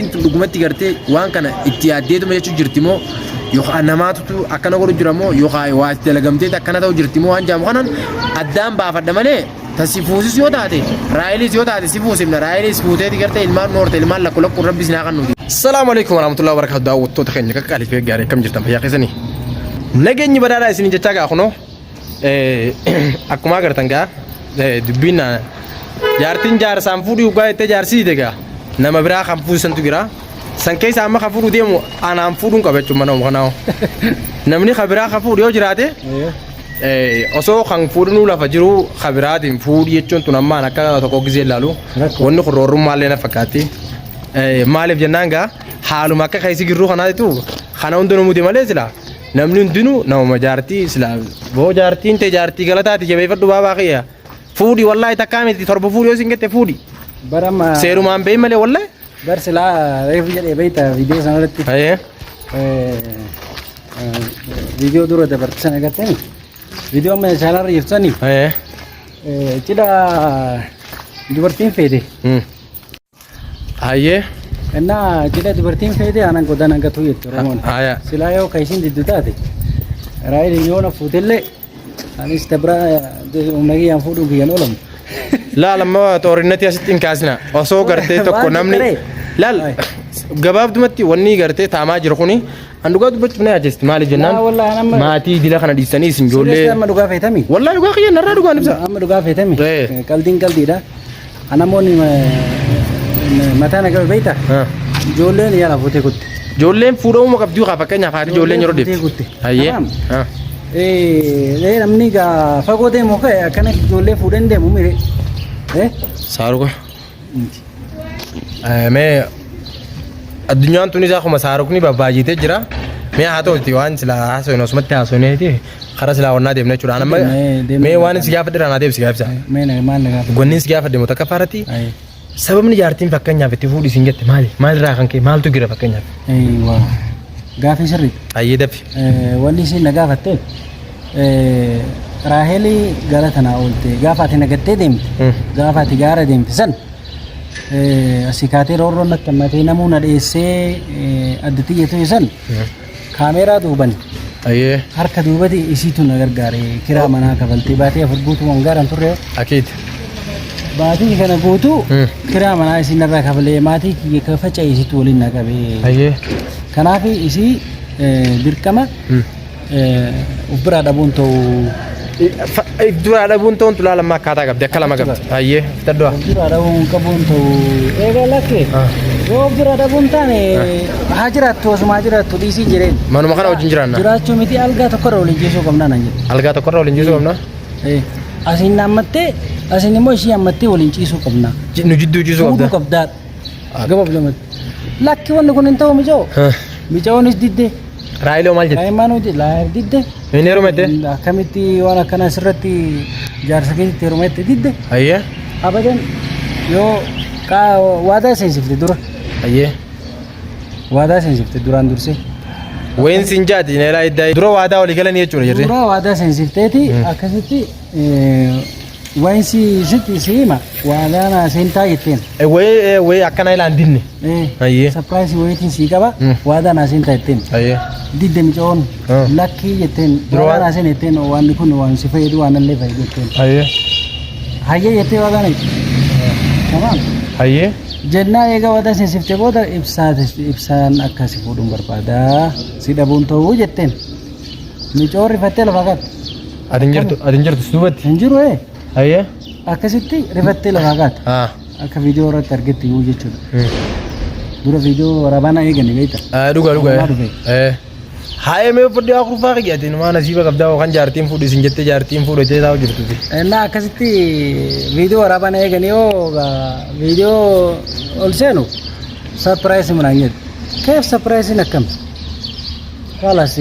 dubartiin tun dhugumatti gartee waan kana itti yaaddeetuma jechuu jirtimoo yookaan namaatu akkana godhu jiramoo yookaan waa itti dalagamtee akkana ta'u jirtimoo waan jaamu kanan addaan baafadha malee tasifuusis yoo taate raayilis yoo taate sifuusimna raayilis fuuteeti gartee ilmaan noorte ilmaan lakku rabbi sinaa kan nuti. Assalaamu alaykum warahmatullahi wabarakatuh daawwattoota keenya kakkaaliif gaarii akkam jirtan fayyaa keessanii. Nageenyi badhaadhaa isin jechaa gaa kunoo akkuma agartan gaa dubbiin jaartiin jaarsaan fuudhii ugaa itti jaarsiite gaa nama biraa kan fuusantu jira san keessa amma kan fuudhu deemu anaan fuudhuun qaba jechuun mana kanaa namni kan biraa kan fuudhu yoo jiraate osoo kan fuudhuu lafa jiru kan biraatiin fuudhii jechuun tun ammaan akka tokko gisee ilaalu wanni kun roorrummaallee na fakkaatti maaliif jennaan gaa haaluma akka keessi girruu kanaatitu kana hundinuu muti malee silaa namni hundinuu nama jaartii silaa boo jaartiin ta'e jaartii galataati jabeeffadhu baabaa kiyya fuudhii wallaahi takkaa miti torba fuudhii yoo singette fuudhii barama seerumaan beey malee wallaahi barsilaa reefu jedhee beeyta viidiyoo sanarratti viidiyoo dura dabarsan agartanii viidiyoo amma chaanarra jirtanii cidha dubartiin feete hayyee innaa cidha dubartiin feete aanan godana gatu jettu Oromoon silaa yoo kaysin diddu taate raayil yoo na fuutellee anis tabra umnagiyaan fuudhuun kiyyan olamu laal amma xoorinati asitti hin kaasina osoo gartee tokko namni laal gabaabdumatti wanni gartee taamaa jiru kuni an dhugaa dubbachuuf na yaajeesti maali jennaan maatii dila kana dhiisanii isin ijoollee amma dhugaa feetami wallaahi dhugaa kiyyan narraa dhugaan ibsa amma dhugaa feetami qaldiin qaldiidha anamoonni mataa nagaba beeyta ijoolleen yaala fuutee kutte ijoolleen fuudhamuma qabduu kaa fakkeenyaaf haati ijoolleen yeroo deemte hayyee namni gaa fagoo deemu ka'e akkana ijoollee fuudhan deemu mire saaruqa mee addunyaan tunis akkuma saaruqni babbaajitee jira mee haa ta'uti waan silaa haasofne osumatti haasofneeti karaa silaa wannaa deemna jechuudha amma mee waan si gaafadhe irraa naa deebisi gaafisa gonniin si gaafadhe moo takka faarratti sababni jaartiin fakkeenyaaf itti fuudhi isin jette maalirraa kan ka'e maaltu jira fakkeenyaaf gaafii sirrii hayyee dafi wanni isin na gaafatte Raaheli gara tanaa oolte gaafa ati nagattee deemte gaafa ati gaara deemte san asii kaatee roorroon natti ammatee namuu na dheessee addatti jettu san kaameeraa duuban harka duubati isiitu na gargaare kiraa manaa kafaltee baatee afur guutuu wangaaran turre akiit baatii kana guutuu kiraa manaa isiin irraa kafalee maatii kiyya kafaca isiitu waliin na qabee kanaaf isii dirqama ubbiraa dhabuun ta'u Ibduraa dhabuun ta'uun tulaa lammaa akkaataa qabdi akka lama qabdi hayyee fitaddu'a ubbiraa dhabuun qabuun ta'u eegaa lakkee yoo ubbiraa dhabuun taane haa jiraattu osuma haa jiraattu dhiisii jireen manuma kana wajjin jiraanna jiraachuu miti algaa tokkorra waliin ciisuu qabnaa nan jedhu algaa tokkorra waliin ciisuu qabnaa asiin ammattee asiin immoo ishii ammattee waliin ciisuu qabnaa nu jidduu ciisuu qabdaa qabdaa gabaabdumatti lakki wanni kun hin ta'u micaa'oonis diddee Raayiloo maal jedhe? Raayimaanuu didde. Inni heerumette? Akkamitti waan akkana asirratti jaarsa keessatti heerumette didde. Hayyee. Abadan yoo waadaa seensifte dura. Hayyee. Waadaa seensifte duraan dursee. Wayin siin jaati neelaa iddaa dura waadaa walii galanii jechuudha jirre. Dura waadaa seensifteeti akkasitti wayin sitti siima waadaana seentaa jetteen. Wayi akkana ilaan dinne. Hayyee. Sapiraayisii wayitiin sii qaba waadaana seentaa jetteen. Hayyee. Didde micoon lakkii jetteen waadaana seen jetteen waan kun waan si fayyadu waan illee fayyadu jetteen. Hayyee. Hayyee jettee waadaana tamam. Hayyee. Jennaa egaa waadaa seensifte booda ibsaan akkasi fuudhuun barbaada si dhabuun ta'uu jetteen micoon rifattee lafa qatte. Ati hin jirtu duubatti? Hin jiru Hayyee. akkasitti rifattee lafa qatte. Akka viidiyoo irratti argetti yoo jechuudha. Dura viidiyoo waraabana eegani beekta. Dhugaa. Haayee mee fudhee akurfaa qiyyatiin waan nasiiba qabdaa kan jaartiin fuudhi isin jettee jaartiin fuudhatee taa'u jirtuti. Innaa akkasitti viidiyoo waraabana eegani yoo viidiyoo ol seenu sapiraayisii munaan jedhu. Keef sapiraayisiin akkam? Kaalaas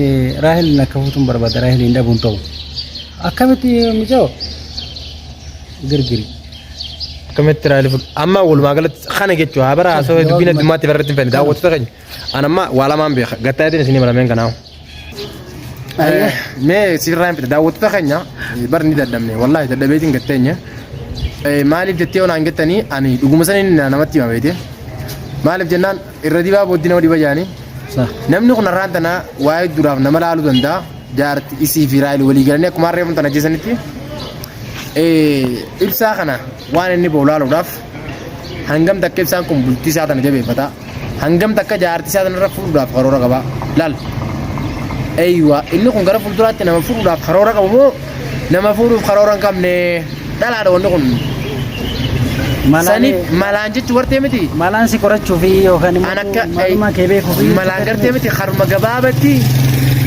Raaheliin akka fuutuun barbaada Raaheliin dhabuun ta'u. Akkamitti miica'oo? Girgiri. Akkamitti Raahel fuudhu amma walumaa galatti kana jechuudha haa bara haasawaa dubbiin addummaatti barreetti hin fedhe daawwattoota keenya an amma waa lamaan beeka gattaatiin isinii malameen kanaawu. Mee sirraa hin fedhe daawwattoota keenya bar ni dadhabne wallaahi dadhabeetiin gatteenya maaliif jettee onaan jettanii ani dhuguma saniin namatti hima beekte maaliif jennaan irra dibaa booddee nama dhiba jaanii صح namni kun har'aan tana waa'ee duraaf nama laaluu danda'a jaarti isii fi raayil walii galanii akkuma harree tana ajjeesanitti ibsaa kana waan inni ba'u laaluudhaaf hangam takka ibsaan kun bultii isaa tana jabeeffata hangam takka jaartii isaa tanarra fuudhuudhaaf karoora qaba laal eeywa inni kun gara fuulduraatti nama fuudhuudhaaf karoora qabu moo nama fuudhuuf karoora hin qabne dhalaadha wanni kun saniif malaan jechu wartee miti malaan si qorachuu fi yookaan immoo kee beekuu fi malaan gartee miti haruma gabaabatti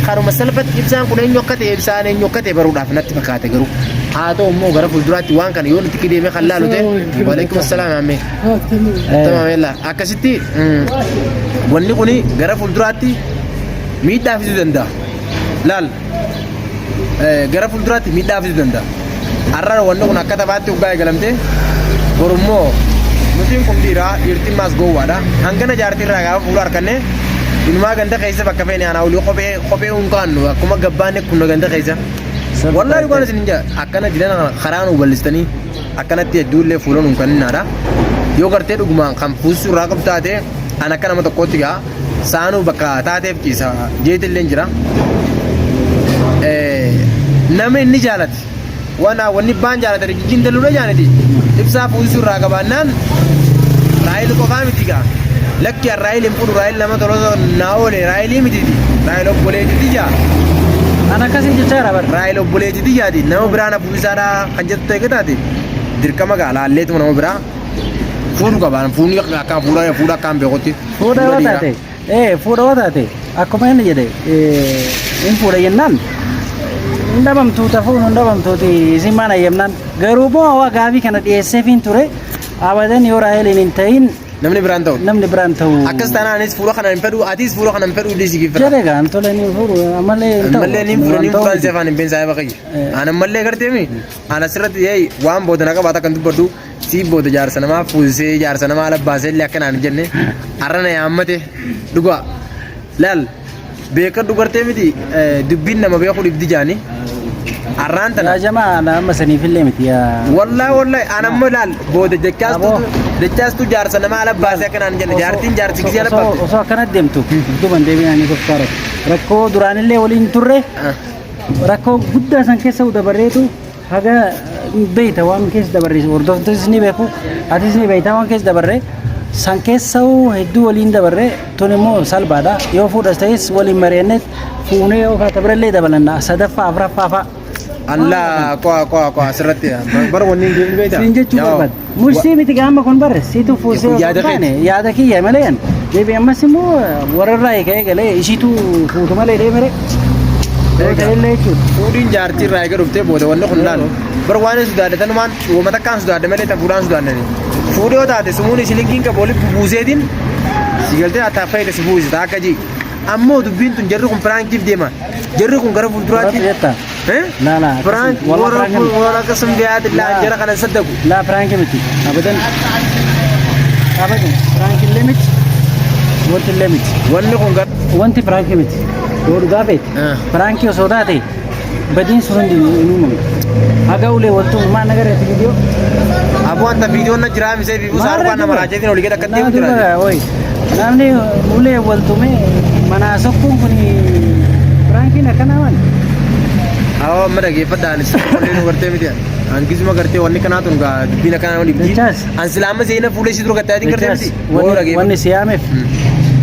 haruma salphatti ibsaan kun eenyu akka ta'e ibsaan eenyu akka ta'e baruudhaaf natti fakkaate garuu haa ta'u immoo gara fuulduraatti waan kana yoo nuti deemee kan laalu ta'e waalaikum assalaam ammee tamaamella akkasitti wanni kun gara fuulduraatti miidhaa fiduu danda'a laal gara fuulduraatti miidhaa fiduu danda'a har'a wanni kun akka taphaatti hoggaa eegalamtee borummoo nutiin kun dhiiraa dhiirtiin maas gowwaadha hangana jaartii irraa gaafa fuula harkanne inumaa ganda keessa bakka feene aanaa olii kophee hunkaannu akkuma gabbaanne kun ganda keessa wallaahi dhugaan isin jaa akkana jiran karaa nu bal'istanii akkanatti hedduullee fuulan hunkanninnaadha yoo gartee dhugumaan kan fuusuu irraa qabu taate an akka nama tokkootti gaa saanuu bakka taateef ciisa jeetillee jira nama inni jaalate wanni baan jaalate jijjiin daluudha jaaniti ibsaa fuusuu irraa qabaannaan raayil qofaa miti gaa lakki raayil hin fuudhu raayil nama tolosa naa oole raayilii mititi raayil obboleetiti jaa ana akkasii jechaadha bar raayil obboleetiti jaati nama biraa na fuusaadha kan jettu ta'e taate dirqama gaa laalleetuma nama biraa fuudhu qabaan fuudhni akka fuudha akkaan beekutti fuudha yoo taate fuudha yoo taate akkuma inni jedhe hin fuudha jennaan ndabamtuu tafuun ndabamtuuti isin mana yemnan garuu moo waa gaafii kana dhiyeesseefiin ture abadan yoo raaheliin hin ta'in namni biraan ta'u akkas taanaanis fuula kana hin fedhu atis fuula kana hin fedhu dhiisii giffira jedhe gaan tola ni fuudhu ammallee hin ta'u ammallee ni fuudhan seefaan hin beensaa bakayyi aan ammallee garteemi aan asirratti waan booda na qabaata kan dubbadhu sii booda jaarsa namaa fuusisee jaarsa namaa labbaasee illee akkanaan hin jenne har'a na yaammate dhugaa laal beekadhu gartee miti dubbiin nama beekuu dhibdi jaani arraan tana yaa jamaa nama saniifillee miti yaa wallahi anammo laal booda dachaastu jaarsa nama labbaasee akkanaan jenne jaartiin jaarsi gisee labbaafte osoo akkanat deemtu duban deebi'anii tokkaara rakkoo duraanillee waliin turre rakkoo guddaa san keessa dabarreetu haga beeyta waan keessa dabarre hordoftonis ni beeku atis ni beeyta waan keessa dabarre san keessa hedduu waliin dabarre tun immoo salphaadha yoo fuudhas ta'es waliin mari'annet fuunee yoo kaata birallee dabalanna sadaffaa afuraffaa fa'a Allah ko asirratti bar wanni hin beeyta sin jechuu barbaad mursii miti gaama kun barre siitu fuusee yaada kiyya malee yan deebi ammas immoo wararraa eegee galee ishiitu fuutu malee deemere ta'ellee jechuudha fuudhiin jaartii irraa eega dhuftee booda wanni kun laal bar waan sudaadatanumaan uuma takkaan sudaadde malee tan fuudhaan sudaannani fuudhee yoo taate sumuun ishilinkiin qabu walitti buuseetiin si galtee ataa fayyada si buusita akka jii ammoo dubbiin tun jarri kun piraankiif deema jarri kun gara fuulduraatti la prank wara kasum biyaat la jara kana saddaku la prank miti abadan prank limit what limit wanti prank miti door gabe prank yo sodate badin surundi inumam aga ule waltu ma nagare video abu anta video na jira mi se vivu sar kana maraje din olige dakati jira oi namne ule waltu me mana sokku kuni prank na kana wan awo mada ge fadani kolenu warte mi dia angisuma garte wanni kana tun ga dibina kana wali bi an silama zeina fule sidro gatta din garte mi wanni siyame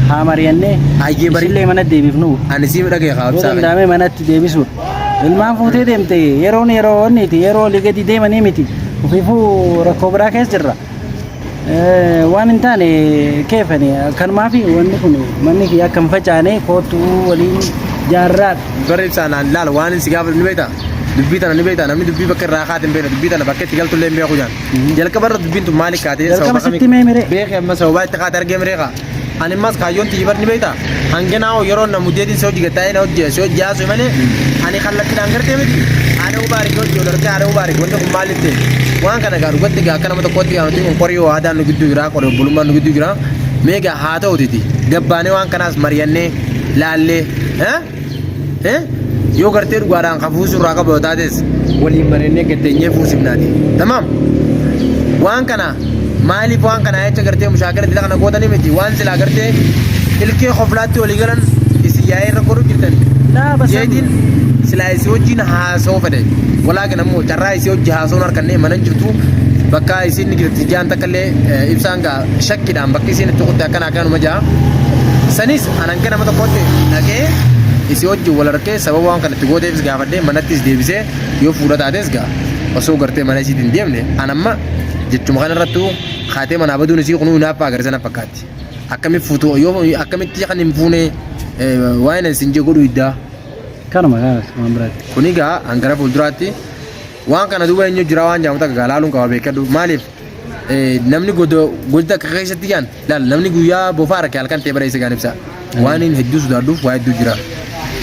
ha mariyanne ayye bari le mana debifnu an sim dage khabsa dame mana debisu ilmaan fuutee deemte yeroo onniti yeroo ligadi deemanii miti ufifu rakkoo biraa keessa jirra waan hin taane keefani kanumaafi wanni kun manni kiyya akka hin facaane kootu waliin jaarraa bare sanaan laal waan si gaafa ni beeta dubbii tana ni beeta namni dubbii bakka irraa kaatin beeta dubbii tana bakka itti galtu illee beeku jaan jalqaba irra dubbiin tun maali kaatee jalqaba sitti meemire beekee amma sababa itti kaate argee mireeqa ani mas kaayyoon tijibar ni beeta hangenaa yeroo na muddeetiin soo digataa na hojjee soo jaasu malee ani kallattiidhaan gartee miti ani ubaarik hojjee olartee ani ubaarik wanti kun maalitti waan kana gaa dhugatti gaa akka nama tokkotti gaa nuti kun qorii aadaan nu gidduu jira qorii bulummaan nu gidduu jira meegaa haa ta'utiti gabbaanee waan kanaas mari'annee laallee yoo gartee dhugaadhaan kan fuusuu irraa qabu yoo taates waliin mari'annee gaddeenyee fuusifnaati tamaam waan kana maaliif waan kana jecha gartee mushaakala dila kana gootanii miti waan silaa gartee ilkee qoflaatti walii galan isin yaa'ee irra godhu jirtan jeetiin silaa isii wajjin haasoo fedhe walaakin ammoo carraa isii wajji haasoon harkannee mana jirtu bakka isin jirti jaan takkallee ibsaan gaa shakkiidhaan bakki isin itti kutte akkana akkanuma jaa sanis anan kana nama tokkotti dhaqee isii wajji wal harkee sababa waan kanatti gooteefis gaafadhee manattis deebisee yoo fuudha taates gaa osoo gartee mana isiitiin deemne anamma jechuma kanarrattu kaatee manaa baduun isii kunuu hinaaffaa agarsiisa fakkaatti akkamitti fuutu yoo akkamitti kan hin fuune waan isin jee godhu iddaa kanuma waan biraatti kuni gaa hangara fuulduraatti waan kana duuba eenyu jira waan jaamu takka laaluun qaba beekadhu maaliif namni godda akka keessatti jaan laal namni guyyaa bofaa rakkee halkan ta'e bareessa gaan ibsa waan hin hedduu sodaadhuuf waa hedduu jira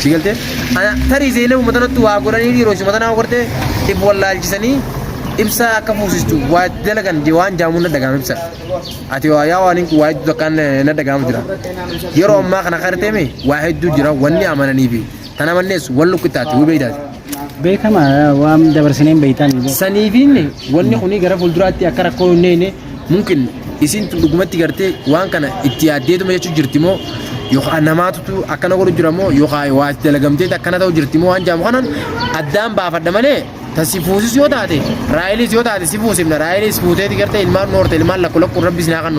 si galtee tarii seenee uummatanatti waa godhanii dhiiroo si uummatanaa gortee if wallaalchisanii ibsa akka fuusistu waa dalagan waan jaamuun na dhagaama ibsa ati waa yaa waan hin waa hedduu takkaan na dhagaama jira yeroo ammaa kana qarteeme waa hedduu jira wanni amananii fi tana mannees wal lukkittaati hubeeytaati beekama waan dabarsineen beeytaan saniifiin wanni kuni gara fuulduraatti akka rakkoo hin mumkin isin dhugumatti gartee waan kana itti yaaddeetuma jechuu jirti moo yookaan namaatutu akkana godhu jira moo yookaan waa itti dalagamtee akkana ta'u jirti moo waan jaamu kanan addaan baafadha malee tasi fuusis yoo taate raayilis yoo taate si fuusifna raayilis fuuteeti gartee ilmaan noorte ilmaan lakku lakku rabbis naa kan nuti